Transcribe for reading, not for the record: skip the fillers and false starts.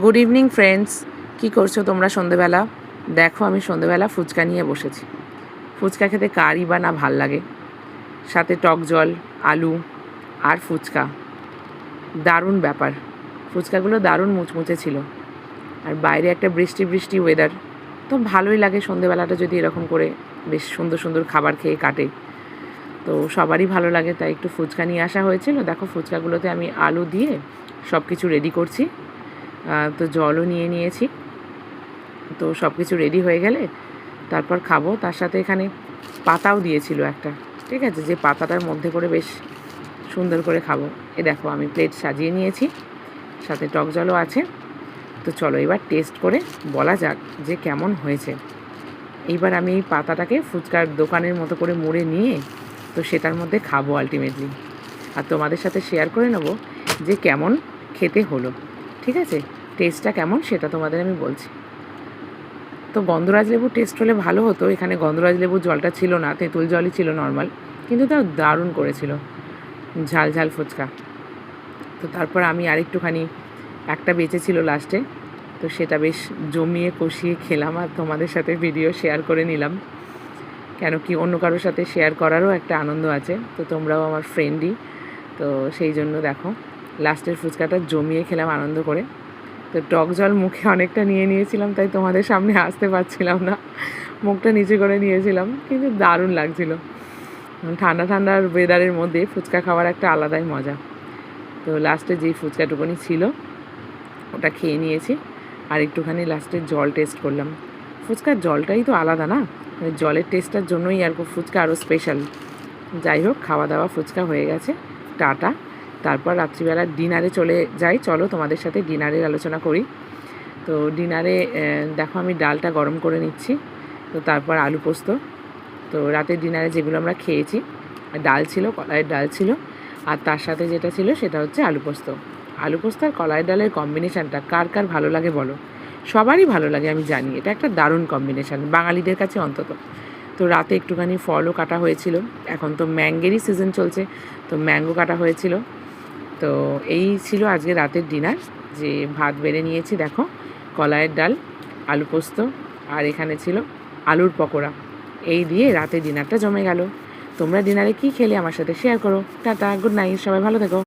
Good evening friends, কী করছো তোমরা সন্ধেবেলা? দেখো আমি সন্ধেবেলা ফুচকা নিয়ে বসেছি। ফুচকা খেতে কারই বা না ভাল লাগে, সাথে টক জল, আলু আর ফুচকা, দারুণ ব্যাপার। ফুচকাগুলো দারুণ মুচমুচে ছিল, আর বাইরে একটা বৃষ্টি বৃষ্টি ওয়েদার, তো ভালোই লাগে সন্ধেবেলাটা যদি এরকম করে বেশ সুন্দর সুন্দর খাবার খেয়ে কাটে। তো সবারই ভালো লাগে, তাই একটু ফুচকা নিয়ে আসা হয়েছিল। দেখো ফুচকাগুলোতে আমি আলু দিয়ে সব কিছু রেডি করছি। তো জলও নিয়ে নিয়েছি। তো সব কিছু রেডি হয়ে গেলে তারপর খাবো। তার সাথে এখানে পাতাও দিয়েছিল একটা, ঠিক আছে, যে পাতাটার মধ্যে করে বেশ সুন্দর করে খাবো। দেখো আমি প্লেট সাজিয়ে নিয়েছি, সাথে টক জলও আছে। তো চলো এবার টেস্ট করে বলা যাক যে কেমন হয়েছে। এইবার আমি এই পাতাটাকে ফুচকার দোকানের মতো করে মুড়ে নিয়ে তো সেটার মধ্যে খাবো আলটিমেটলি, আর তোমাদের সাথে শেয়ার করে নেবো যে কেমন খেতে হলো। ঠিক আছে, টেস্টটা কেমন সেটা তোমাদের আমি বলছি। তো গন্ধরাজ লেবুর টেস্ট হলে ভালো হতো, এখানে গন্ধরাজ লেবুর জলটা ছিল না, তেঁতুল জলই ছিল নর্মাল, কিন্তু তাও দারুণ করেছিল, ঝাল ঝাল ফুচকা। তো তারপর আমি আরেকটুখানি একটা বেঁচেছিল লাস্টে, তো সেটা বেশ জমিয়ে কষিয়ে খেলাম আর তোমাদের সাথে ভিডিও শেয়ার করে নিলাম, কেন কি অন্য কারোর সাথে শেয়ার করারও একটা আনন্দ আছে। তো তোমরাও আমার ফ্রেন্ডই, তো সেই জন্য দেখো লাস্টের ফুচকাটা জমিয়ে খেলাম আনন্দ করে। তো টক জল মুখে অনেকটা নিয়ে নিয়েছিলাম, তাই তোমাদের সামনে আসতে পারছিলাম না, মুখটা নিচু করে নিয়েছিলাম, কিন্তু দারুণ লাগছিল। ঠান্ডা ঠান্ডার ওয়েদারের মধ্যে ফুচকা খাওয়ার একটা আলাদাই মজা। তো লাস্টে যেই ফুচকাটুকুনি ছিল ওটা খেয়ে নিয়েছি, আর একটুখানি লাস্টে জল টেস্ট করলাম। ফুচকার জলটাই তো আলাদা না, মানে জলের টেস্টটার জন্যই আর ফুচকা আরও স্পেশাল। যাই হোক, খাওয়া দাওয়া ফুচকা হয়ে গেছে, টাটা। তারপর রাত্রিবেলা ডিনারে চলে যাই। চলো তোমাদের সাথে ডিনারের আলোচনা করি। তো ডিনারে দেখো আমি ডালটা গরম করে নিচ্ছি, তো তারপর আলু পোস্ত। তো রাতের ডিনারে যেগুলো আমরা খেয়েছি, ডাল ছিল, কলাইয়ের ডাল ছিল, আর তার সাথে যেটা ছিল সেটা হচ্ছে আলু পোস্ত। আলু পোস্ত আর কলাইয়ের ডালের কম্বিনেশানটা কার কার ভালো লাগে বলো? সবারই ভালো লাগে, আমি জানি এটা একটা দারুণ কম্বিনেশান, বাঙালিদের কাছে অন্তত। তো রাতে একটুখানি ফলও কাটা হয়েছিল, এখন তো ম্যাঙ্গেরই সিজন চলছে, তো ম্যাঙ্গো কাটা হয়েছিল। তো এই ছিল আজকে রাতের ডিনার, যে ভাত বেড়ে নিয়েছি দেখো, কলাইয়ের ডাল, আলু পোস্ত, আর এখানে ছিল আলুর পকোড়া। এই দিয়ে রাতে ডিনারটা জমে গেল। তোমরা ডিনারে কী খেলে আমার সাথে শেয়ার করো। টাটা, গুড নাইট, সবাই ভালো থেকো।